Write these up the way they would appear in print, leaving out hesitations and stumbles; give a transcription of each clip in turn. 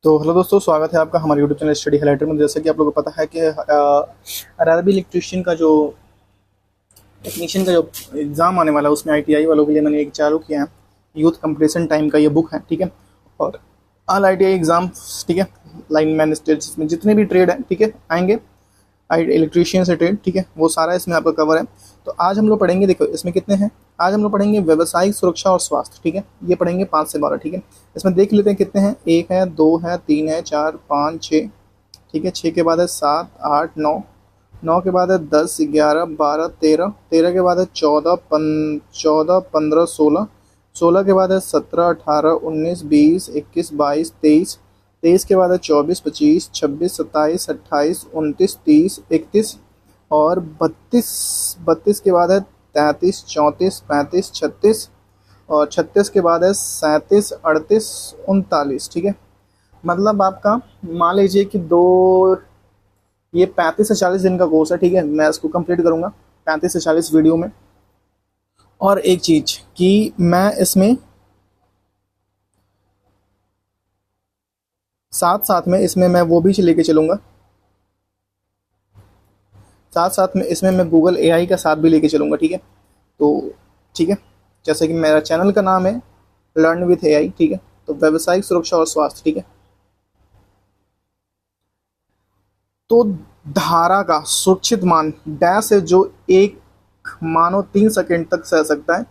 तो हेलो दोस्तों, स्वागत है आपका हमारे यूट्यूब चैनल स्टडी हाइलाइटर में। जैसा कि आप लोगों को पता है कि आरआरबी इलेक्ट्रीशियन का जो टेक्नीशियन का जो एग्ज़ाम आने वाला है उसमें आईटीआई वालों के लिए मैंने एक चालू किया है। यूथ कंपटीशन टाइम का ये बुक है, ठीक है। और ऑल आईटीआई एग्ज़ाम, ठीक है, लाइन मैन स्टेज में जितने भी ट्रेड हैं, ठीक है, आएंगे इलेक्ट्रीशियन से ट्रेड, ठीक है, वो सारा इसमें आपका कवर है। तो आज हम लोग पढ़ेंगे, देखो इसमें कितने हैं। आज हम लोग पढ़ेंगे व्यावसायिक सुरक्षा और स्वास्थ्य, ठीक है। ये पढ़ेंगे 5 से 12, ठीक है। इसमें देख लेते हैं कितने हैं। 1 है, 2 है, 3 है, 4, 5, 6, ठीक है। 6 के बाद है 7, 8, 9, 9 के बाद है 10, 11, 12, 13, 13 के बाद है 14, 15, 16, 16 के बाद है 17, 18, 19, 20, 21, 22, 23, 23 के बाद है 24, 25, 26, 27, 28, 29, 30, 31 और 32, 32 के बाद है 33, 34, 35, 36 और 36 के बाद है 37, 38, 39, ठीक है। मतलब आपका मान लीजिए कि ये 35 से 40 दिन का कोर्स है, ठीक है। मैं इसको कंप्लीट करूंगा 35 से 40 वीडियो में। और एक चीज कि मैं इसमें साथ साथ में इसमें मैं वो भी लेके चलूंगा, साथ साथ में इसमें मैं गूगल एआई का साथ भी लेके चलूंगा, ठीक है। तो ठीक है, जैसे कि मेरा चैनल का नाम है लर्न विथ एआई, ठीक है। तो व्यावसायिक सुरक्षा और स्वास्थ्य, ठीक है। तो धारा का सुरक्षित मान डैश है जो एक मानो 3 सेकंड तक सह सकता है।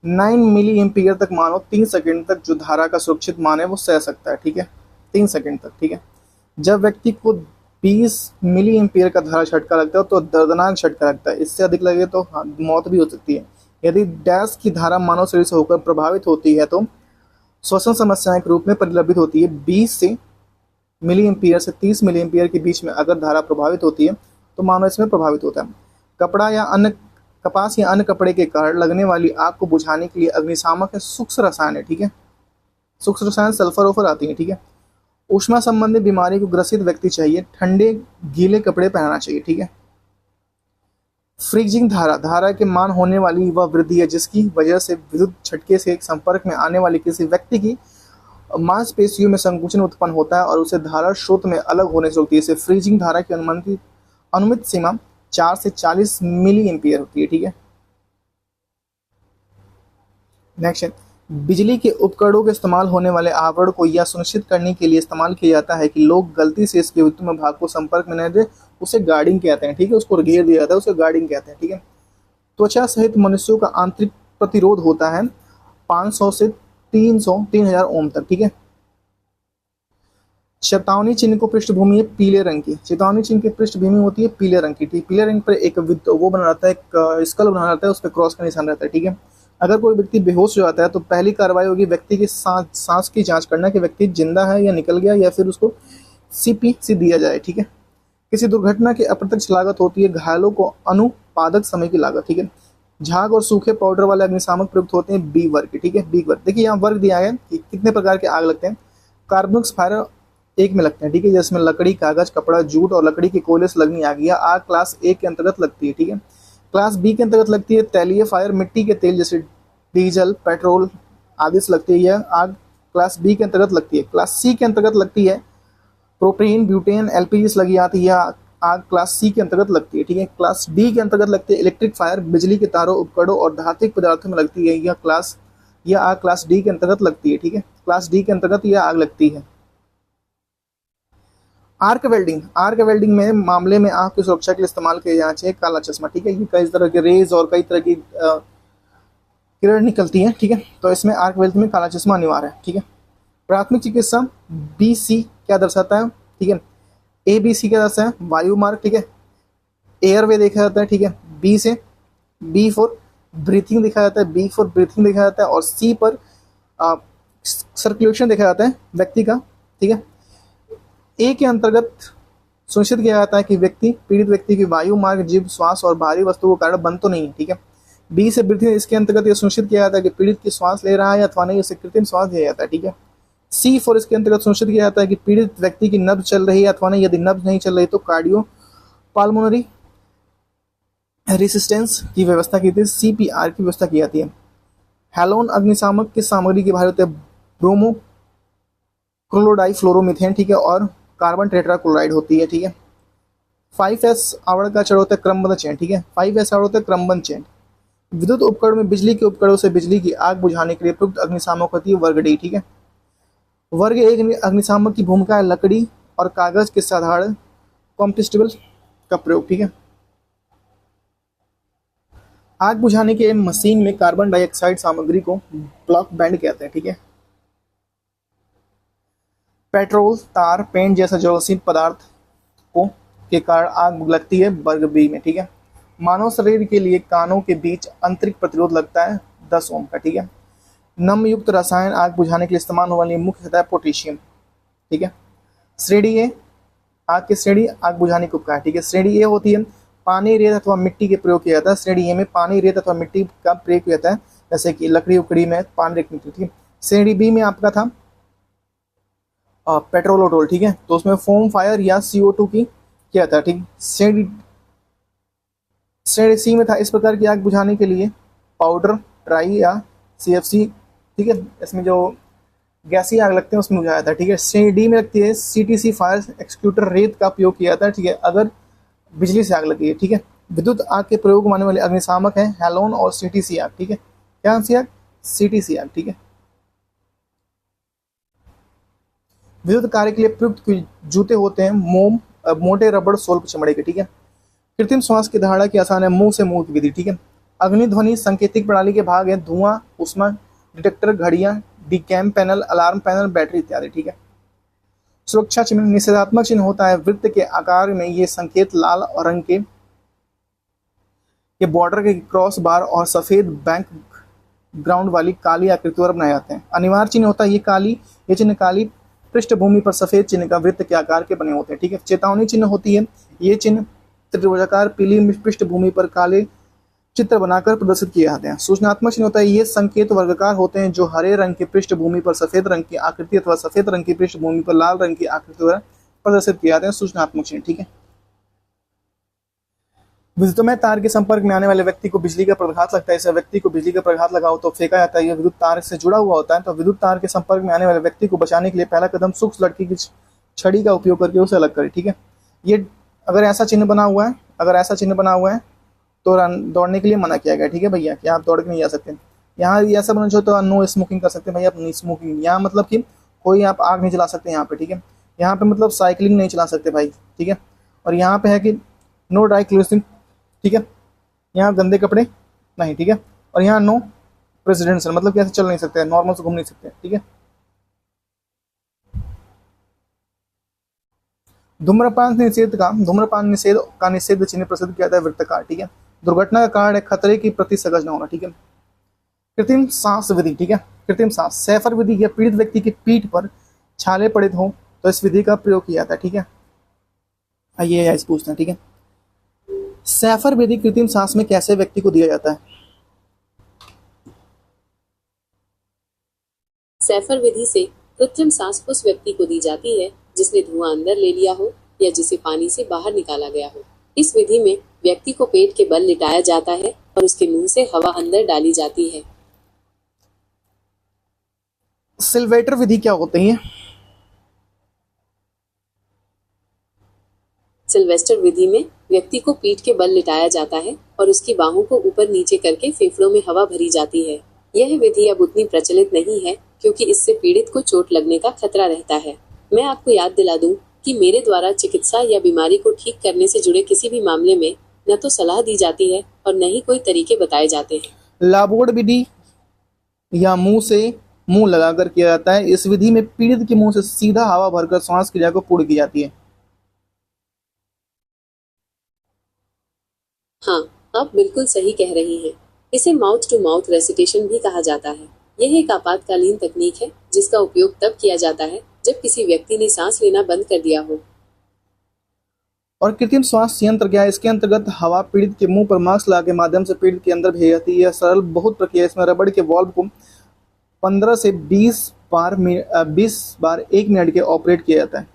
9 मिली एम्पियर तक मानो 3 सेकंड तक जो धारा का सुरक्षित मान है वो सह सकता है, ठीक है। 3 सेकंड तक, ठीक है। जब व्यक्ति को 20 मिली एम्पियर का धारा झटका लगता है तो दर्दनाक झटका लगता है। इससे अधिक लगे तो मौत भी हो सकती है। यदि डैश की धारा मानव शरीर से होकर प्रभावित होती है तो श्वसन समस्याएं के रूप में परिलक्षित होती है। 20 से मिली एम्पियर से 30 मिली एम्पियर के बीच में अगर धारा प्रभावित होती है तो मानव इसमें प्रभावित होता है। कपास या अन्य कपड़े के कारण लगने वाली आग को बुझाने के लिए अग्निशामक है सूक्ष्म रसायन है, ठीक है। सूक्ष्म रसायन सल्फर ओफर आती है, ठीक है। ऊष्मा संबंधी बीमारी को ग्रसित व्यक्ति चाहिए ठंडे गीले कपड़े पहनना चाहिए, ठीक है। फ्रीजिंग धारा धारा के मान होने वाली वह वृद्धि है जिसकी वजह से विद्युत झटके से संपर्क में आने वाले किसी व्यक्ति की मांसपेशियों में संकुचन उत्पन्न होता है और उसे धारा स्रोत में अलग होने से रोकती है। इसे फ्रीजिंग धारा की अनुमति सीमा 4 से 40 मिली एम्पियर होती है, ठीक है। नेक्स्ट, बिजली के उपकरणों के इस्तेमाल होने वाले आवरण को यह सुनिश्चित करने के लिए इस्तेमाल किया जाता है कि लोग गलती से इसके विद्युत भाग को संपर्क में न दे। उसे गार्डिंग कहते हैं, ठीक है। उसको घेर दिया जाता है, उसे गार्डिंग कहते हैं, ठीक है। त्वचा सहित मनुष्यों का आंतरिक प्रतिरोध होता है 500 से 3000 ओम तक, ठीक है। चेतावनी चिन्ह को पृष्ठभूमि है पीले रंग की। चेतावनी चिन्ह की पृष्ठभूमि होती है पीले रंग की, ठीक। पीले रंग पर एक वो बना रहता है, एक स्कल बना रहता है, उस पर क्रॉस का निशान रहता है, ठीक है। अगर कोई व्यक्ति बेहोश हो जाता है तो पहली कार्रवाई होगी व्यक्ति की सांस की जांच करना कि व्यक्ति जिंदा है या निकल गया, या फिर उसको सीपीसी दिया जाए, ठीक है। किसी दुर्घटना की अप्रत्यक्ष लागत होती है घायलों को अनुपादक समय की लागत, ठीक है। झाग और सूखे पाउडर वाले अग्निशामक प्रयुक्त होते हैं बी वर्ग, ठीक है। बी वर्ग, देखिए यहाँ वर्ग दिया है कि कितने प्रकार के आग लगते हैं। कार्बनिक फायर एक में लगते हैं, ठीक है, जिसमें लकड़ी, कागज, कपड़ा, जूट और लकड़ी के कोयले से लगनी आग, यह आग क्लास ए के अंतर्गत लगती है, ठीक है। क्लास बी के अंतर्गत लगती है तैलीय फायर, मिट्टी के तेल जैसे डीजल, पेट्रोल आदि से लगती है, यह आग क्लास बी के अंतर्गत लगती है। क्लास सी के अंतर्गत लगती है प्रोपेन, ब्यूटेन, एलपीजी से लगी आती है, यह आग क्लास सी के अंतर्गत लगती है, ठीक है। क्लास डी के अंतर्गत लगती है इलेक्ट्रिक फायर, बिजली के तारों, उपकरणों और धात्विक पदार्थों में लगती है, यह आग क्लास डी के अंतर्गत लगती है, ठीक है। क्लास डी के अंतर्गत यह आग लगती है। आर्क वेल्डिंग में मामले में आंख की सुरक्षा के लिए इस्तेमाल किया जाना चाहिए काला चश्मा, ठीक है। ये कई तरह के रेज और कई तरह की किरण निकलती है, ठीक है। तो इसमें आर्क वेल्डिंग में काला चश्मा अनिवार्य है, ठीक है। प्राथमिक चिकित्सा BC क्या दर्शाता है, ठीक है। ABC क्या दर्शाता है वायु मार्ग, ठीक है। एयरवे देखा जाता है, ठीक है। B फॉर ब्रीथिंग देखा जाता है, B फॉर ब्रीथिंग देखा जाता है और C पर सर्कुलेशन देखा जाता है व्यक्ति का, ठीक है। ए के अंतर्गत सुनिश्चित किया जाता है कि पीड़ित व्यक्ति की वायु मार्ग, जीभ, श्वास और भारी वस्तु के कारण बंद तो नहीं है, ठीक है। बी से ब्रीथिंग, इसके अंतर्गत यह सुनिश्चित किया जाता है कि पीड़ित की श्वास ले रहा है अथवा नहीं, उसे कृत्रिम श्वास दिया जाता है, ठीक है। सी फॉर इसके अंतर्गत सुनिश्चित किया जाता है कि पीड़ित व्यक्ति की नब्ज चल रही है अथवा नहीं, यदि नब्ज नहीं चल रही तो कार्डियो पाल्मोनरी रेसिस्टेंस की व्यवस्था की जाती है, CPR की व्यवस्था की जाती है। हेलोन अग्निशामक की सामग्री की भारी होती है ब्रोमो क्लोरोडाइफ्लोरोमीथेन, ठीक है, और कार्बन टेट्राक्लोराइड होती है, ठीक है। 5s आवरण का चरण होता है क्रमबद्ध चेन, ठीक है। 5s आवरण होता है क्रमबद्ध चेन। विद्युत उपकरण में बिजली के उपकरणों से बिजली की आग बुझाने के लिए प्रयुक्त अग्निशामक होती है वर्ग डी, ठीक है। वर्ग एक अग्निशामक की भूमिका है लकड़ी और कागज के साधारण कॉम्पोस्टेबल का प्रयोग, ठीक है। आग बुझाने के मशीन में कार्बन डाइऑक्साइड सामग्री को ब्लॉक बैंड कहते हैं, ठीक है। पेट्रोल, तार, पेंट जैसा ज्वलनशील पदार्थ को के कारण आग लगती है वर्ग बी में, ठीक है। मानव शरीर के लिए कानों के बीच आंतरिक प्रतिरोध लगता है 10 ओम का, ठीक है। नम युक्त रसायन आग बुझाने के लिए इस्तेमाल होने वाली मुख्य है पोटेशियम, ठीक है। श्रेणी ए आग की श्रेणी आग बुझाने के उपकरण, ठीक है। श्रेणी ए होती है पानी, रेत अथवा मिट्टी के प्रयोग किया जाता है। श्रेणी ए में पानी, रेत अथवा मिट्टी का प्रयोग किया जाता है, जैसे कि लकड़ी उकड़ी में पानी, रेत मिट्टी, ठीक है। श्रेणी बी में आपका था पेट्रोल ओटोल, ठीक है, तो उसमें फोम फायर या CO2 की किया था, ठीक। श्रेणी सी में था इस प्रकार की आग बुझाने के लिए पाउडर, ट्राई या CFC, ठीक है, इसमें जो गैसीय आग लगते हैं उसमें बुझाया था, ठीक है। श्रेणी डी में लगती है CTC फायर एक्सक्यूटर, रेत का उपयोग किया जाता है, ठीक है, अगर बिजली से आग लगी है, ठीक है। विद्युत आग के प्रयोग माने वाले अग्निशामक है हैलोन और CTC आग, ठीक है। क्या सी आग? CTC आग, ठीक है। विद्युत कार्य के लिए प्रयुक्त जूते होते हैं मोटे रबड़ सोल चमड़े के, ठीक है। कृत्रिम श्वास की धारणा की आसान है मुंह से मुंह की विधि, ठीक है। अग्निध्वनि संकेतिक प्रणाली के भाग है धुआं, ऊष्मा डिटेक्टर, घड़ियां, डीकैम पैनल, अलार्म पैनल, बैटरी इत्यादि, ठीक है। सुरक्षा चिन्ह निषेधात्मक चिन्ह होता है वृत्त के आकार में, ये संकेत लाल और रंग के बॉर्डर के क्रॉस बार और सफेद बैंक ग्राउंड वाली काली आकृति पर बनाए जाते हैं। अनिवार्य चिन्ह होता है ये चिन्ह काली पृष्ठभूमि पर सफेद चिन्ह का वृत्त के आकार के बने होते हैं, ठीक है। चेतावनी चिन्ह होती है ये चिन्ह त्रिभुजाकार पीली पृष्ठभूमि पर काले चित्र बनाकर प्रदर्शित किए जाते हैं। सूचनात्मक चिन्ह होता है ये संकेत वर्गाकार होते हैं जो हरे रंग की पृष्ठभूमि पर सफेद रंग की आकृति अथवा सफेद रंग की पृष्ठभूमि पर लाल रंग की आकृति द्वारा प्रदर्शित किए जाते हैं, सूचनात्मक चिन्ह, ठीक है। विद्युतमय तार के संपर्क में आने वाले व्यक्ति को बिजली का प्रघात लगता है। ऐसे व्यक्ति को बिजली का प्रघात लगाओ तो फेंका जाता है। यह विद्युत तार से जुड़ा हुआ होता है, तो विद्युत तार के संपर्क में आने वाले व्यक्ति को बचाने के लिए पहला कदम सूक्ष्म लड़की की छड़ी का उपयोग करके उसे अलग करें, ठीक है। ये अगर ऐसा चिन्ह बना हुआ है तो दौड़ने के लिए मना किया गया, ठीक है भैया, कि आप दौड़ के नहीं जा सकते। यहाँ ऐसा बना चाहो तो नो स्मोकिंग कर सकते हैं भैया, अपनी स्मोकिंग, यहाँ मतलब कि कोई आप आग नहीं जला सकते यहाँ पे, ठीक है। यहाँ पे मतलब साइकिलिंग नहीं चला सकते भाई, ठीक है। और यहाँ पे है कि नो ड्राई क्लोथिंग, ठीक है, यहाँ गंदे कपड़े नहीं, ठीक है। और यहाँ नो प्रेसिडेंशियल, मतलब कि ऐसे चल नहीं सकते, नॉर्मल से घूम नहीं सकते, ठीक है। धूम्रपान निषेध का निषेध चिन्ह प्रसिद्ध किया था वृत्तकार, ठीक है। दुर्घटना का कारण है खतरे की प्रति सजग न होना, ठीक है। कृत्रिम सांस विधि, ठीक है। कृत्रिम सांस सैफर विधि या पीड़ित व्यक्ति की पीठ पर छाले पड़े हो तो इस विधि का प्रयोग किया जाता है, ठीक है। आइए ऐसे पूछते हैं, ठीक है। सैफर विधि कृत्रिम सांस में कैसे व्यक्ति को दिया जाता है? सैफर विधि से कृत्रिम सांस उस व्यक्ति को दी जाती है जिसने धुआं अंदर ले लिया हो या जिसे पानी से बाहर निकाला गया हो। इस विधि में व्यक्ति को पेट के बल लिटाया जाता है और उसके मुंह से हवा अंदर डाली जाती है। सिल्वेटर विधि क्या होती है? सिल्वेस्टर विधि में व्यक्ति को पीठ के बल लिटाया जाता है और उसकी बाहों को ऊपर नीचे करके फेफड़ों में हवा भरी जाती है। यह विधि अब उतनी प्रचलित नहीं है क्योंकि इससे पीड़ित को चोट लगने का खतरा रहता है। मैं आपको याद दिला दूं कि मेरे द्वारा चिकित्सा या बीमारी को ठीक करने से जुड़े किसी भी मामले में न तो सलाह दी जाती है और न ही कोई तरीके बताए जाते हैं। लाबोर्ड विधि या मुंह से मुंह लगाकर किया जाता है। इस विधि में पीड़ित के मुंह से सीधा हवा भरकर श्वास क्रिया को पूर्ण की जाती है। हाँ, आप बिल्कुल सही कह रही हैं। इसे माउथ टू माउथ रेसिटेशन भी कहा जाता है। यह एक आपातकालीन तकनीक है जिसका उपयोग तब किया जाता है जब किसी व्यक्ति ने सांस लेना बंद कर दिया हो। और कृत्रिम श्वास यंत्र क्या है? इसके अंतर्गत हवा पीड़ित के मुंह पर मास्क लगा के माध्यम से पीड़ित के अंदर भेजी जाती है। यह सरल बहुत प्रक्रिया। इसमें रबड़ के वॉल्व को 15 से 20 बार 1 मिनट के ऑपरेट किया जाता है।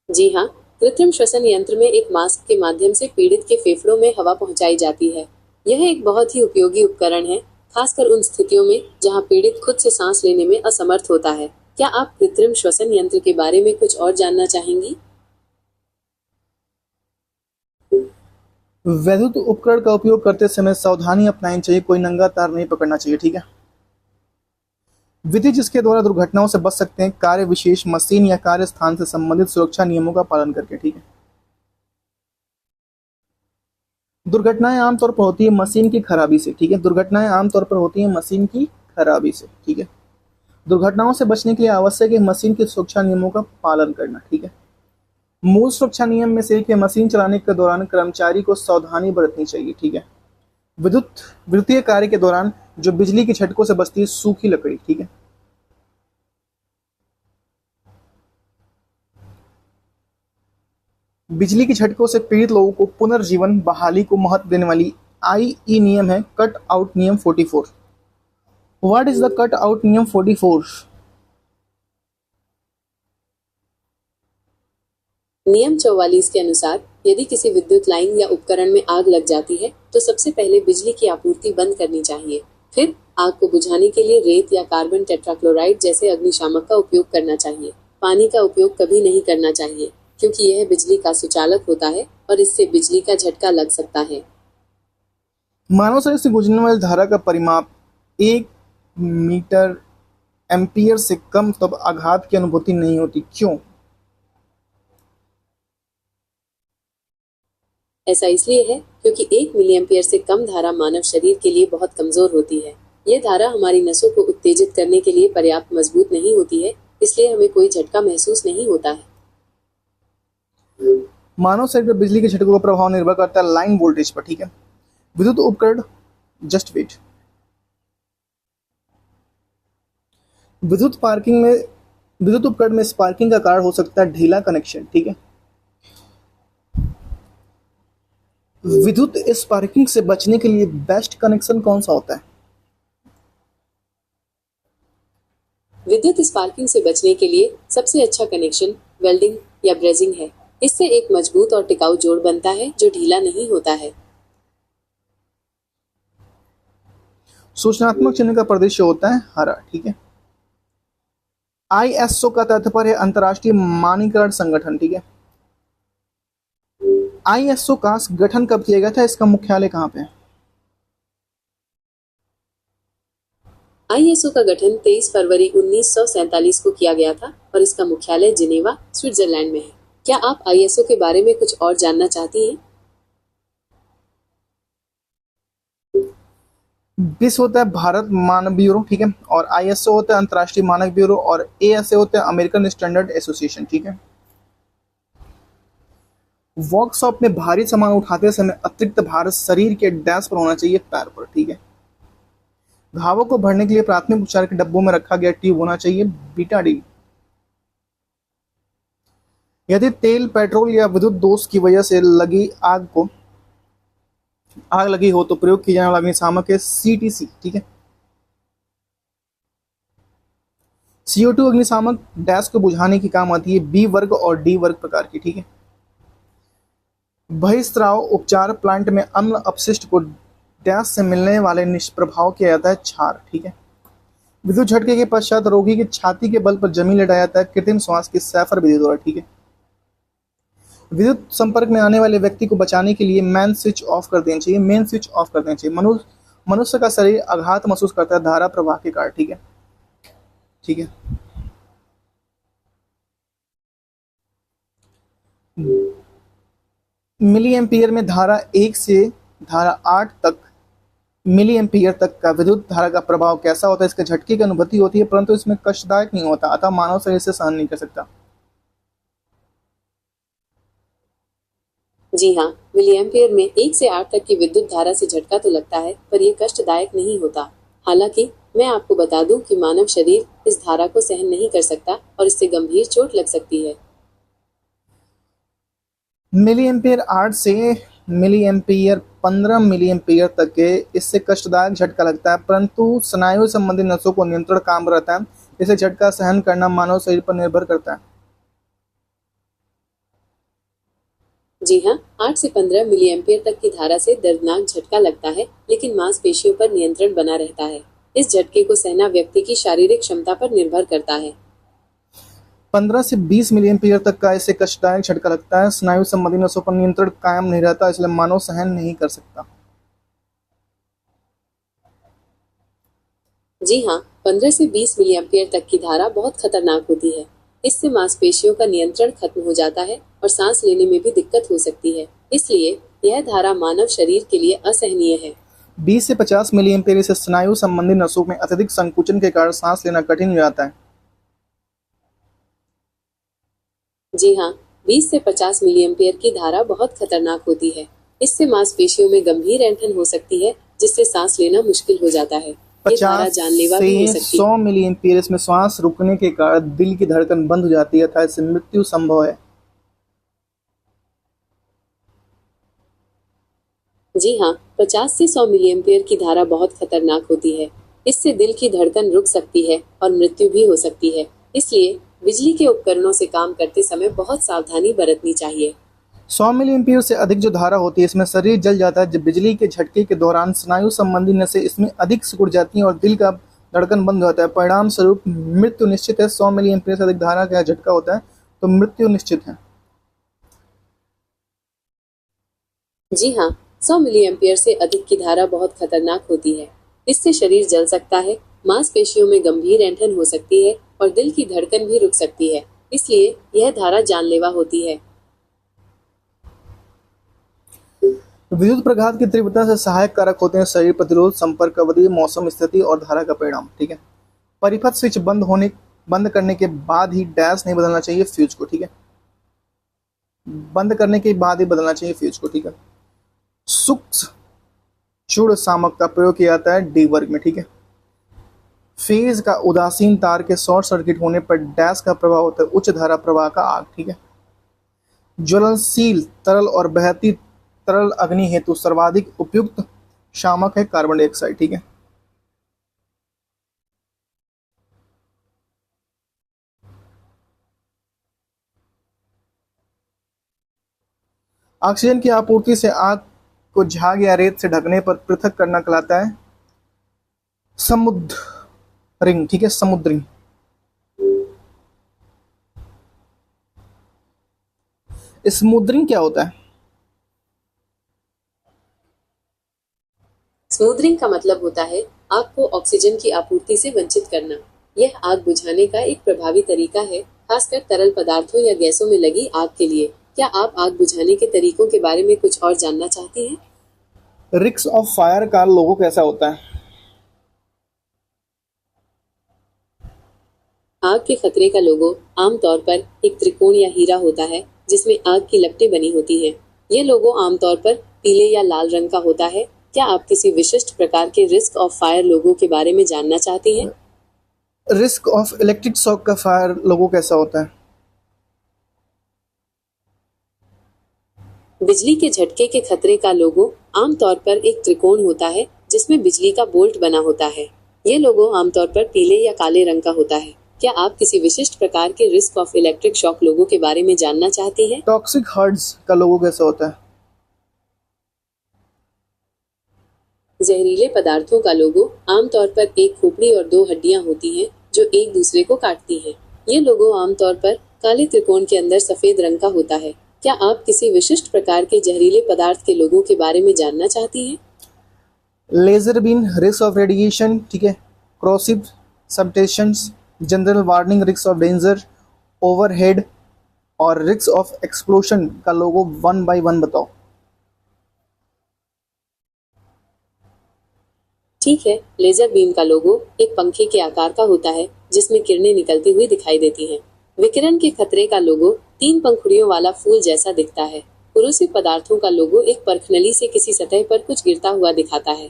जी हाँ, कृत्रिम श्वसन यंत्र में एक मास्क के माध्यम से पीड़ित के फेफड़ों में हवा पहुंचाई जाती है। यह एक बहुत ही उपयोगी उपकरण है, खासकर उन स्थितियों में जहां पीड़ित खुद से सांस लेने में असमर्थ होता है। क्या आप कृत्रिम श्वसन यंत्र के बारे में कुछ और जानना चाहेंगी? वैद्युत उपकरण का उपयोग करते समय सावधानी अपनानी चाहिए, कोई नंगा तार नहीं पकड़ना चाहिए, ठीक है। विधि जिसके द्वारा दुर्घटनाओं से बच सकते हैं, कार्य विशेष मशीन या कार्य स्थान से संबंधित सुरक्षा नियमों का पालन करके, ठीक है। दुर्घटनाएं आमतौर पर होती है मशीन की खराबी से, ठीक है। दुर्घटनाएं आमतौर पर होती है मशीन की खराबी से, ठीक है। दुर्घटनाओं से बचने के लिए आवश्यक है मशीन के सुरक्षा नियमों का पालन करना, ठीक है। मूल सुरक्षा नियम में से एक है मशीन चलाने के दौरान कर्मचारी को सावधानी बरतनी चाहिए, ठीक है। विद्युतीय कार्य के दौरान जो बिजली के झटकों से बचती है, सूखी लकड़ी, ठीक है। बिजली के झटकों से पीड़ित लोगों को पुनर्जीवन बहाली को महत्व देने वाली आईई नियम है कट आउट नियम 44। What is the cut out नियम 44? नियम 44 के अनुसार यदि किसी विद्युत लाइन या उपकरण में आग लग जाती है तो सबसे पहले बिजली की आपूर्ति बंद करनी चाहिए। फिर आग को बुझाने के लिए रेत या कार्बन टेट्राक्लोराइड जैसे अग्निशामक का उपयोग करना चाहिए। पानी का उपयोग कभी नहीं करना चाहिए क्योंकि यह बिजली का सुचालक होता है और इससे बिजली का झटका लग सकता है। मानव शरीर से गुजरने वाली धारा का परिमाप 1 मीटर एम्पियर से कम तब आघात की अनुभूति नहीं होती, क्यों? ऐसा इसलिए है क्योंकि 1 मिलीएम्पियर से कम धारा मानव शरीर के लिए बहुत कमजोर होती है। यह धारा हमारी नसों को उत्तेजित करने के लिए पर्याप्त मजबूत नहीं होती है, इसलिए हमें कोई झटका महसूस नहीं होता है। मानव शरीर पर बिजली के झटकों का प्रभाव निर्भर करता है लाइन वोल्टेज पर, ठीक है। विद्युत उपकरण जस्ट वेट। विद्युत उपकरण में स्पार्किंग का कारण हो सकता है ढीला कनेक्शन, ठीक है। विद्युत स्पार्किंग से बचने के लिए बेस्ट कनेक्शन कौन सा होता है? विद्युत स्पार्किंग से बचने के लिए सबसे अच्छा कनेक्शन वेल्डिंग या ब्रेजिंग है। इससे एक मजबूत और टिकाऊ जोड़ बनता है जो ढीला नहीं होता है। सूचनात्मक चिन्ह का परिदृश्य होता है हरा, ठीक है। आईएसओ का तात्पर्य है अंतर्राष्ट्रीय मानकीकरण संगठन, ठीक है। आईएसओ का गठन कब किया गया था, इसका मुख्यालय कहाँ पे है? आईएसओ का गठन 23 फरवरी 1947 को किया गया था और इसका मुख्यालय जिनेवा, स्विट्जरलैंड में है। क्या आप आईएसओ के बारे में कुछ और जानना चाहती हैं? BIS होता है भारत मानक ब्यूरो, ठीक है। और आईएसओ होता है अंतर्राष्ट्रीय मानक ब्यूरो और एएसए होता है अमेरिकन स्टैंडर्ड एसोसिएशन, ठीक है। वर्कशॉप में भारी सामान उठाते समय अतिरिक्त भार शरीर के डैश पर होना चाहिए, पैर पर, ठीक है। घावों को भरने के लिए प्राथमिक उपचार के डब्बों में रखा गया ट्यूब होना चाहिए बीटाडीन। यदि तेल, पेट्रोल या विद्युत दोष की वजह से आग लगी हो तो प्रयोग किया जाने वाला अग्निशामक है CTC, ठीक है। CO2 अग्निशामक डैश को बुझाने की काम आती है B वर्ग और D वर्ग प्रकार की, ठीक है। बहिस्राव उपचार प्लांट में अम्ल अपशिष्ट को डैश से मिलने वाले निष्प्रभाव किया जाता है क्षार, ठीक है। विद्युत झटके के पश्चात रोगी की छाती के बल पर जमीन लेटाया जाता है कृत्रिम श्वास की सैफर विधि द्वारा, ठीक है। विद्युत संपर्क में आने वाले व्यक्ति को बचाने के लिए मेन स्विच ऑफ कर देना चाहिए। मनुष्य का शरीर आघात महसूस करता है धारा प्रवाह के कारण, ठीक है, ठीक है। मिली एम्पियर में धारा 1 से धारा 8 तक मिली एम्पियर तक का विद्युत धारा का प्रभाव कैसा होता है? इसके झटके की अनुभूति होती है परंतु इसमें कष्टदायक नहीं होता, अतः मानव शरीर से सहन नहीं कर सकता। जी हाँ, मिलीएम्पियर में 1 से 8 तक की विद्युत धारा से झटका तो लगता है पर यह कष्टदायक नहीं होता। हालांकि मैं आपको बता दूं कि मानव शरीर इस धारा को सहन नहीं कर सकता और इससे गंभीर चोट लग सकती है। मिली एम्पियर 8 से मिली एम्पियर 15 मिली एम्पियर तक के इससे कष्टदायक झटका लगता है परंतु स्नायु संबंधी नसों को नियंत्रण काम रहता है। इसे झटका सहन करना मानव शरीर पर निर्भर करता है। जी हाँ, 8 से 15 मिली एम्पियर तक की धारा से दर्दनाक झटका लगता है, लेकिन मांसपेशियों पर नियंत्रण बना रहता है। इस झटके को सहना व्यक्ति की शारीरिक क्षमता पर निर्भर करता है। 15 से 20 मिली एम्पीयर तक का इससे कष्टदायक झटका लगता है। स्नायु संबंधी नसों पर नियंत्रण कायम नहीं रहता, इसलिए मानव सहन नहीं कर सकता। जी हाँ, 15 से 20 मिली एम्पियर तक की धारा बहुत खतरनाक होती है। इससे मांसपेशियों का नियंत्रण खत्म हो जाता है और सांस लेने में भी दिक्कत हो सकती है। इसलिए यह धारा मानव शरीर के लिए असहनीय है। 20 से 50 मिली एम्पीयर से स्नायु संबंधी नसों में अत्यधिक संकुचन के कारण सांस लेना कठिन हो जाता है। जी हाँ, 20 से 50 मिली एम्पियर की धारा बहुत खतरनाक होती है। इससे मांसपेशियों में गंभीर ऐंठन हो सकती है, जिससे सांस लेना मुश्किल हो जाता है। ये धारा 50 जानलेवा भी हो से सकती 100 मिली एम्पीयर में श्वास रुकने के कारण दिल की धड़कन बंद हो जाती है तथा इससे मृत्यु संभव है। जी हाँ, 50 से 100 मिली एम्पियर की धारा बहुत खतरनाक होती है। इससे दिल की धड़कन रुक सकती है और मृत्यु भी हो सकती है। इसलिए बिजली के उपकरणों से काम करते समय बहुत सावधानी बरतनी चाहिए। 100 मिली एम्पीयर से अधिक जो धारा होती है इसमें शरीर जल जाता है। जब बिजली के झटके के दौरान स्नायु संबंधी नसें इसमें अधिक सिकुड़ जाती हैं और दिल का धड़कन बंद हो जाता है। परिणाम स्वरूप मृत्यु निश्चित है। 100 मिली एम्पीयर से अधिक धारा का झटका होता है तो मृत्यु निश्चित है। जी हाँ, 100 मिली एम्पियर से अधिक की धारा बहुत खतरनाक होती है। इससे शरीर जल सकता है, मांसपेशियों में गंभीर ऐंठन हो सकती है और दिल की धड़कन भी रुक सकती है। इसलिए यह धारा जानलेवा होती है। विद्युत प्रघात की तीव्रता से सहायक कारक होते हैं शरीर प्रतिरोध, संपर्क अवधि, मौसम स्थिति और धारा का परिणाम। ठीक है, परिपथ स्विच बंद करने के बाद ही डैश नहीं बदलना चाहिए फ्यूज को। ठीक है, बंद करने के बाद ही बदलना चाहिए फ्यूज को। ठीक है, सूक्ष्म चूड़ शामक का प्रयोग किया जाता है डी वर्ग में। ठीक है, फेज का उदासीन तार के शॉर्ट सर्किट होने पर डैश का प्रभाव होता है उच्च धारा प्रवाह का आग। ठीक है, ज्वलनशील तरल और बहती तरल अग्नि हेतु सर्वाधिक उपयुक्त शामक है कार्बन डाइऑक्साइड। ठीक है, ऑक्सीजन की आपूर्ति से आग को झाग या रेत से ढकने पर पृथक करना कहलाता है समुद्रिंग। ठीक है, समुद्रिंग। स्मूदरिंग क्या होता है? स्मूदरिंग का मतलब होता है आग को ऑक्सीजन की आपूर्ति से वंचित करना। यह आग बुझाने का एक प्रभावी तरीका है, खासकर तरल पदार्थों या गैसों में लगी आग के लिए। क्या आप आग बुझाने के तरीकों के बारे में कुछ और जानना चाहती हैं? रिक्स ऑफ फायर का लोगो कैसा होता है? आग के खतरे का लोगो आमतौर पर एक त्रिकोण या हीरा होता है, जिसमें आग की लपटें बनी होती हैं। यह लोगो आमतौर पर पीले या लाल रंग का होता है। क्या आप किसी विशिष्ट प्रकार के रिस्क ऑफ फायर लोगो के बारे में जानना चाहती हैं? रिस्क ऑफ इलेक्ट्रिक शॉक का फायर लोगो कैसा होता है? बिजली के झटके के खतरे का लोगो आमतौर पर एक त्रिकोण होता है, जिसमें बिजली का बोल्ट बना होता है। ये लोगो आमतौर पर पीले या काले रंग का होता है। क्या आप किसी विशिष्ट प्रकार के रिस्क ऑफ इलेक्ट्रिक शॉक लोगो के बारे में जानना चाहती हैं? टॉक्सिक हर्ट्ज का लोगो कैसा होता है? जहरीले पदार्थों का लोगो आमतौर पर एक खोपड़ी और दो हड्डियां होती हैं, जो एक दूसरे को काटती हैं। ये लोगो आमतौर पर काले त्रिकोण के अंदर सफेद रंग का होता है। क्या आप किसी विशिष्ट प्रकार के जहरीले पदार्थ के लोगों के बारे में जानना चाहती हैं? Laser beam, risk of radiation. ठीक है, corrosive substance, general warning, risk of danger, overhead और रिस्क ऑफ एक्सप्लोशन का लोगो 1 by 1 बताओ। ठीक है, लेजर बीम का लोगो एक पंखे के आकार का होता है, जिसमें किरणें निकलती हुई दिखाई देती हैं। विकिरण के खतरे का लोगो 3 पंखुड़ियों वाला फूल जैसा दिखता है। कुरूसिव पदार्थों का लोगो एक परखनली से किसी सतह पर कुछ गिरता हुआ दिखाता है।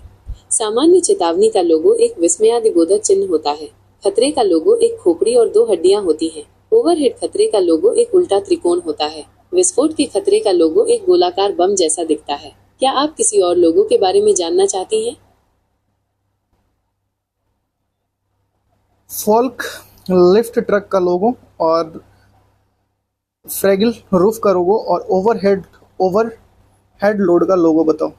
सामान्य चेतावनी का लोगो एक विस्मयादिबोधक चिन्ह होता है। खतरे का लोगो एक खोपड़ी और 2 हड्डियां होती हैं। ओवरहेड खतरे का लोगो एक उल्टा त्रिकोण होता है। विस्फोट के खतरे का लोगो एक गोलाकार बम जैसा दिखता है। क्या आप किसी और लोगो के बारे में जानना चाहती हैं? फॉल्क लिफ्ट ट्रक का लोगो और फ्रैगिल रूफ का लोगो और ओवरहेड ओवर हेड लोड का लोगो बताओ।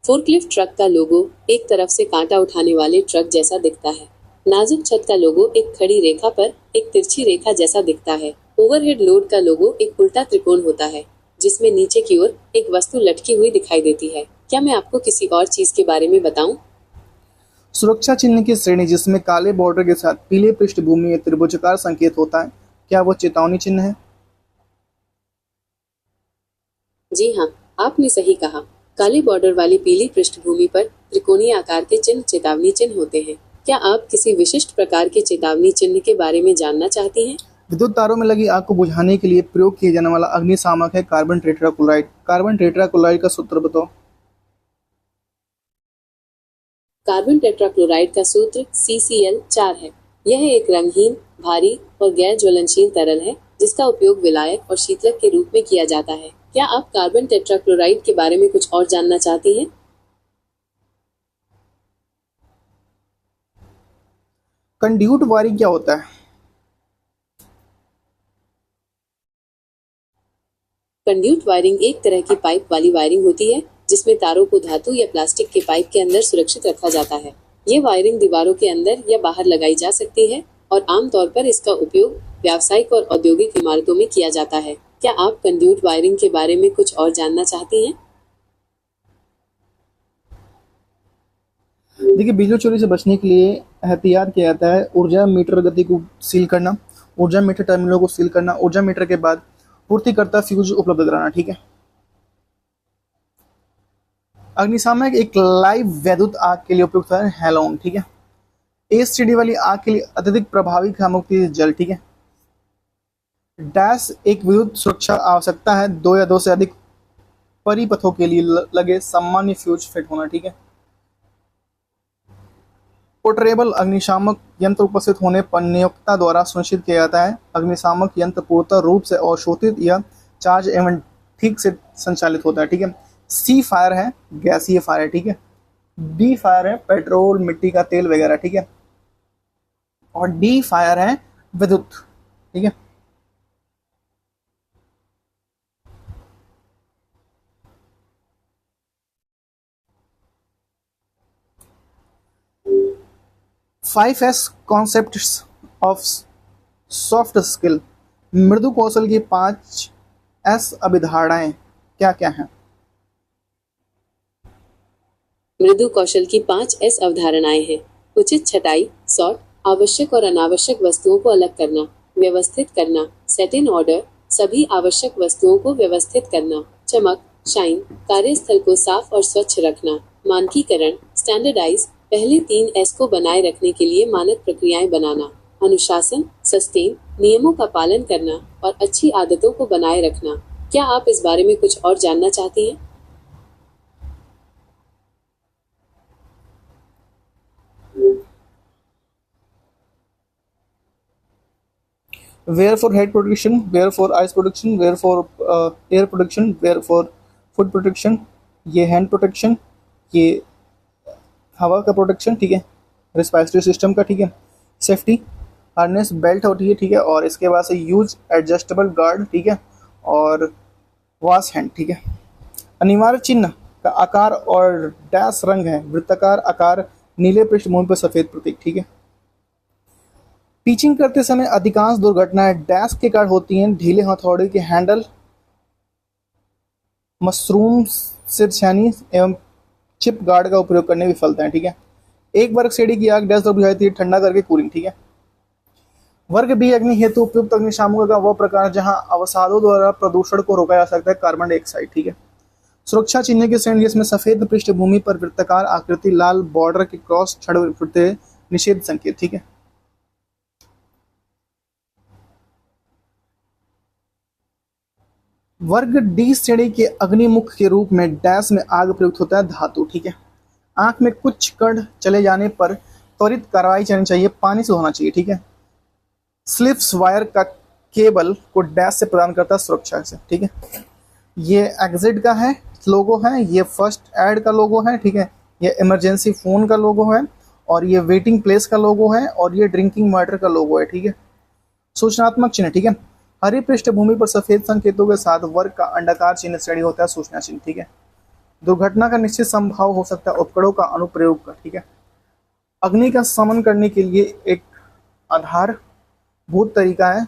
फोर्कलिफ्ट ट्रक का लोगो एक तरफ से कांटा उठाने वाले ट्रक जैसा दिखता है। नाजुक छत का लोगो एक खड़ी रेखा पर एक तिरछी रेखा जैसा दिखता है। ओवरहेड लोड का लोगो एक उल्टा त्रिकोण होता है जिसमें नीचे की ओर एक वस्तु लटकी हुई दिखाई देती है। क्या मैं आपको किसी और चीज के बारे में बताऊं? सुरक्षा चिन्ह की श्रेणी जिसमें काले बॉर्डर के साथ पीले पृष्ठभूमि में त्रिभुजाकार संकेत होता है, क्या वो चेतावनी चिन्ह है? जी हाँ, आपने सही कहा। काले बॉर्डर वाली पीली पृष्ठभूमि पर त्रिकोणीय आकार के चिन्ह चेतावनी चिन्ह होते हैं। क्या आप किसी विशिष्ट प्रकार के चेतावनी चिन्ह के बारे में जानना चाहती हैं? विद्युत तारों में लगी आग को बुझाने के लिए प्रयोग किए जाने वाला अग्निशामक है कार्बन टेट्राक्लोराइड। कार्बन टेट्राक्लोराइड का सूत्र बताओ। कार्बन टेट्राक्लोराइड का सूत्र CCl4 है। यह एक रंगहीन, भारी और गैर ज्वलनशील तरल है जिसका उपयोग विलायक और शीतलक के रूप में किया जाता है। क्या आप कार्बन टेट्राक्लोराइड के बारे में कुछ और जानना चाहती हैं? कंड्यूट वायरिंग क्या होता है? कंड्यूट वायरिंग एक तरह की पाइप वाली वायरिंग होती है जिसमें तारों को धातु या प्लास्टिक के पाइप के अंदर सुरक्षित रखा जाता है। ये वायरिंग दीवारों के अंदर या बाहर लगाई जा सकती है और आमतौर पर इसका उपयोग व्यावसायिक और औद्योगिक इमारतों में किया जाता है। क्या आप कंड्यूट वायरिंग के बारे में कुछ और जानना चाहती हैं? देखिए, बिजली चोरी से बचने के लिए एहतियात किया जाता है। ऊर्जा मीटर गति को सील करना, ऊर्जा मीटर टर्मिनलों को सील करना, ऊर्जा मीटर के बाद पूर्तिकर्ता फ्यूज उपलब्ध कराना। ठीक है। अग्निशामक एक लाइव वैद्युत आग के लिए उपयुक्त है हेलोन। ठीक है। एसटीडी वाली आग के लिए अत्यधिक प्रभावी खामोक्ति जल। ठीक है। डैश एक विद्युत सुरक्षा आवश्यकता है, 2 या 2 से अधिक परिपथों के लिए लगे सामान्य फ्यूज फिट होना। ठीक है। पोर्टेबल अग्निशामक यंत्र उपस्थित होने पर नियोक्ता द्वारा सुनिश्चित किया जाता है। अग्निशामक यंत्र पूर्णतः रूप से अवशोषित या चार्ज एवं ठीक से संचालित होता है। ठीक है। सी फायर है गैसीय फायर। ठीक है। बी फायर है पेट्रोल, मिट्टी का तेल वगैरह। ठीक है। और डी फायर है विद्युत। ठीक है। Five S concepts of soft skill, मृदु कौशल की 5 एस अभिधारणाएं क्या क्या हैं? मृदु कौशल की 5 S अवधारणाएं हैं। उचित छटाई, सॉर्ट, आवश्यक और अनावश्यक वस्तुओं को अलग करना, व्यवस्थित करना, सेट इन ऑर्डर, सभी आवश्यक वस्तुओं को व्यवस्थित करना, चमक, शाइन, कार्यस्थल को साफ और स्वच्छ रखना, मानकीकरण, स्टैंडर्डाइज, पहले 3 S को बनाए रखने के लिए मानक प्रक्रियाएं बनाना, अनुशासन, सस्टेन, नियमों का पालन करना और अच्छी आदतों को बनाए रखना। क्या आप इस बारे में कुछ और जानना चाहती हैं? Wear for head protection, wear for eyes protection, wear for ear protection, wear for foot protection, ये हैंड प्रोटेक्शन, ये हवा का प्रोटेक्शन। ठीक है। रेस्पिरेटरी सिस्टम का। ठीक है। सेफ्टी हार्नेस बेल्ट होती है। ठीक है। और इसके बाद से यूज एडजस्टेबल गार्ड। ठीक है। और वॉश हैंड। ठीक है। अनिवार्य चिन्ह का आकार और डैश रंग है वृत्ताकार आकार, नीले पृष्ठभूमि पर सफेद प्रतीक। ठीक है। पिचिंग करते समय अधिकांश दुर्घटनाएं डैश के कारण होती हैं। ढीले हथौड़े के हैंडल, मशरूम सिरछैनी एवं चिप गार्ड का उपयोग करने विफलता है। ठीक है। एक वर्ग सीढ़ी की आग डैश द्वारा बुझाई थी, ठंडा करके कूलिंग। ठीक है। वर्ग बी अग्नि हेतु उपयुक्त अग्निशामकों का वह प्रकार जहां अवसादों द्वारा प्रदूषण को रोका जा सकता है, कार्बन डाइऑक्साइड। ठीक है। सुरक्षा चिन्ह की श्रेणी जिसमें सफेद पृष्ठभूमि पर वृत्ताकार आकृति, लाल बॉर्डर के क्रॉस छड़ फुटते निषेध संकेत। ठीक है। वर्ग डी श्रेणी के अग्निमुख के रूप में डैश में आग प्रयुक्त होता है धातु। ठीक है। आंख में कुछ कण चले जाने पर त्वरित कार्रवाई चलनी चाहिए, पानी से होना चाहिए। ठीक है। स्लिप्स वायर का केबल को डैश से प्रदान करता है सुरक्षा से। ठीक है। ये एग्जिट का है लोगो है, ये फर्स्ट एड का लोगो है। ठीक है। ये इमरजेंसी फोन का लोगो है और ये वेटिंग प्लेस का लोगो है और ये ड्रिंकिंग वाटर का लोगो है। ठीक है। सूचनात्मक चिन्ह। ठीक है। हरी पृष्ठभूमि पर सफेद संकेतों के साथ वर्ग का अंडाकार चिन्ह श्रेणी होता है सूचना चिन्ह। ठीक है। दुर्घटना का निश्चित संभव हो सकता है उपकरणों का अनुप्रयोग का। ठीक है। अग्नि का शमन करने के लिए एक आधारभूत तरीका है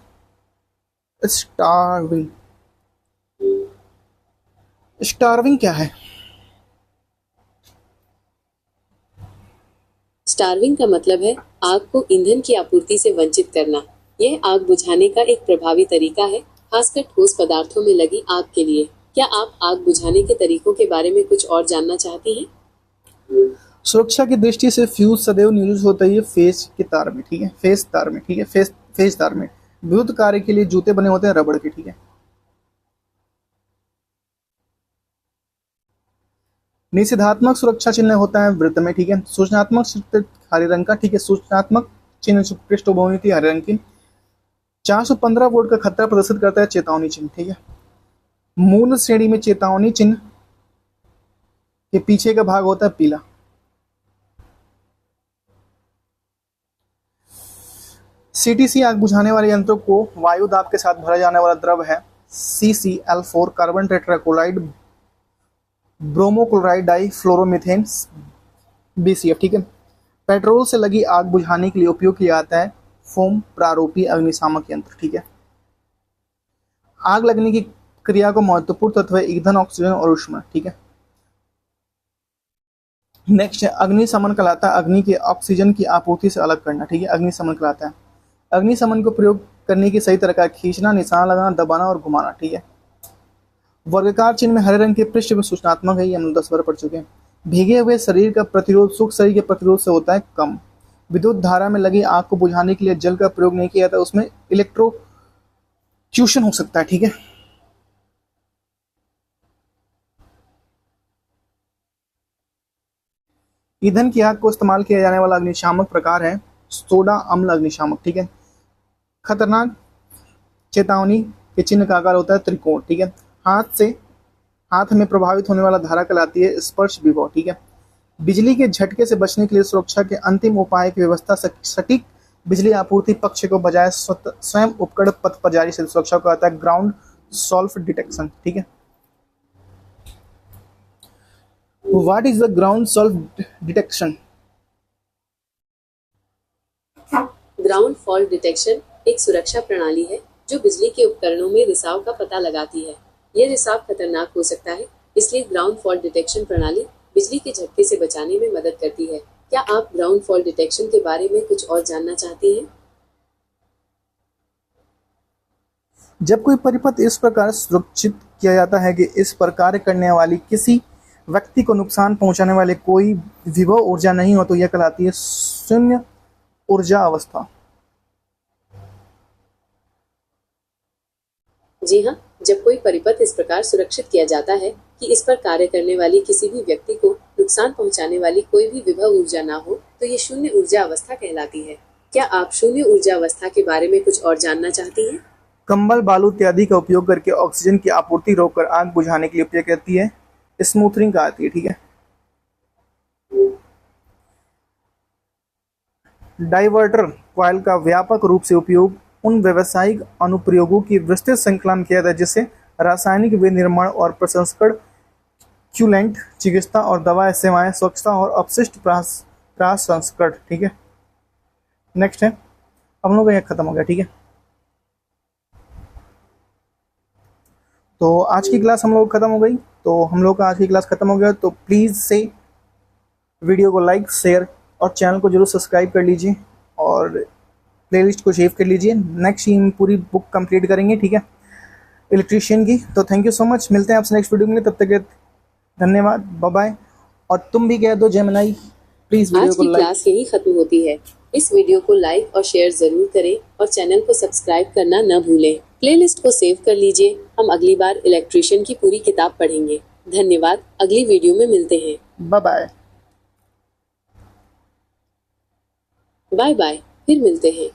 स्टार्विंग। स्टार्विंग क्या है? स्टार्विंग का मतलब है आग को ईंधन की आपूर्ति से वंचित करना। यह आग बुझाने का एक प्रभावी तरीका है, खासकर ठोस पदार्थों में लगी आग के लिए। क्या आप आग बुझाने के तरीकों के बारे में कुछ और जानना चाहती हैं? सुरक्षा की दृष्टि से फ्यूज सदैव यूज होता है फेस के तार में। ठीक है। फेस तार में। ठीक है। फेस तार में। विद्युत कार्य के लिए जूते बने होते हैं रबड़ के। ठीक है। निषेधात्मक सुरक्षा चिन्ह होता है वृत्त में। ठीक है। सूचनात्मक चित्र हरे रंग का। ठीक है। सूचनात्मक चिन्ह पृष्ठभूमि थी हरे रंग की। 415 वोल्ट का खतरा प्रदर्शित करता है चेतावनी चिन्ह। ठीक है। मूल श्रेणी में चेतावनी चिन्ह के पीछे का भाग होता है पीला। सीटीसी आग बुझाने वाले यंत्रों को वायु दाब के साथ भरा जाने वाला द्रव है CCl4 carbon tetrachloride bromochloride difluoromethane BCF। ठीक है। पेट्रोल से लगी आग बुझाने के लिए उपयोग किया जाता है फोम प्रारूपी अग्निशामक यंत्र। ठीक है। आग लगने की क्रिया को महत्वपूर्ण तत्व है ईंधन, ऑक्सीजन और ऊष्मा। ठीक है। नेक्स्ट है अग्निशमन कहलाता है अग्नि के ऑक्सीजन की आपूर्ति से अलग करना। ठीक है। अग्निशमन कहलाता है अग्निशमन को प्रयोग करने की सही तरीका खींचना, निशान लगाना, दबाना और घुमाना। ठीक है। वर्गाकार चिन्ह में हरे रंग के पृष्ठ में सूचनात्मक है, ये हम 10 बार पढ़ चुके हैं। भीगे हुए शरीर का प्रतिरोध सूक्ष्म शरीर के प्रतिरोध से होता है कम। विद्युत धारा में लगी आग को बुझाने के लिए जल का प्रयोग नहीं किया जाता, उसमें इलेक्ट्रोक्यूशन हो सकता है। ठीक है। ईंधन की आग को इस्तेमाल किया जाने वाला अग्निशामक प्रकार है सोडा अम्ल अग्निशामक। ठीक है। खतरनाक चेतावनी के चिन्ह का आकार होता है त्रिकोण। ठीक है। हाथ में प्रभावित होने वाला धारा कहलाती है स्पर्श विभव। ठीक है। बिजली के झटके से बचने के लिए सुरक्षा के अंतिम उपाय की व्यवस्था सटीक बिजली आपूर्ति पक्ष को बजाय स्वयं उपकरण पथ पर जारी सुरक्षा को आता है ग्राउंड सॉल्व डिटेक्शन। ठीक है। What is the ground solve detection? Ground fault detection एक सुरक्षा प्रणाली है जो बिजली के उपकरणों में रिसाव का पता लगाती है। यह रिसाव खतरनाक हो सकता है, इसलिए ग्राउंड फॉल्ट डिटेक्शन प्रणाली बिजली के झटके से बचाने में मदद करती है। क्या आप ग्राउंड फॉल्ट डिटेक्शन के बारे में कुछ और जानना चाहती हैं? जब कोई परिपथ इस प्रकार सुरक्षित किया जाता है कि इस पर कार्य करने वाली किसी व्यक्ति को नुकसान पहुंचाने वाले कोई विभव ऊर्जा नहीं हो तो यह कहलाती है शून्य ऊर्जा अवस्था। जी हाँ, जब कोई परिपथ इस प्रकार सुरक्षित किया जाता है कि इस पर कार्य करने वाली किसी भी व्यक्ति को नुकसान पहुंचाने वाली कोई भी विभव ऊर्जा ना हो तो ये शून्य ऊर्जा अवस्था कहलाती है। क्या आप शून्य ऊर्जा अवस्था के बारे में कुछ और जानना चाहती हैं? कंबल, बालू इत्यादि का उपयोग करके ऑक्सीजन की आपूर्ति रोककर आग बुझाने के लिए उपयोग करती है स्मूथरिंग का आती है। ठीक है। डाइवर्टर कॉइल का व्यापक रूप से उपयोग उन व्यावसायिक अनुप्रयोगों की विस्तृत श्रृंखला में किया जाता है जिससे रासायनिक विनिर्माण और प्रसंस्करण, क्यूलेंट, चिकित्सा और दवा सेवाएं, स्वच्छता और अपशिष्ट प्रसंस्करण। ठीक है। नेक्स्ट है हम लोग का यह खत्म हो गया। ठीक है। तो आज की क्लास हम लोग खत्म हो गई। तो हम लोग का आज की क्लास खत्म हो गया। तो प्लीज़ से वीडियो को लाइक, शेयर और चैनल को जरूर सब्सक्राइब कर लीजिए और प्लेलिस्ट को सेव कर लीजिए। नेक्स्ट हम पूरी बुक कंप्लीट करेंगे। ठीक है, इलेक्ट्रीशियन की। तो थैंक यू सो मच, मिलते हैं आपसे नेक्स्ट वीडियो में। तब तक धन्यवाद, बाय बाय। और तुम भी कह दो जय मनाई प्लीज़। वीडियो आज को की लाइक। क्लास यही खत्म होती है। इस वीडियो को लाइक और शेयर जरूर करें और चैनल को सब्सक्राइब करना न भूलें। प्लेलिस्ट को सेव कर लीजिए। हम अगली बार इलेक्ट्रीशियन की पूरी किताब पढ़ेंगे। धन्यवाद, अगली वीडियो में मिलते हैं। Bye bye. बाय बाय, फिर मिलते हैं।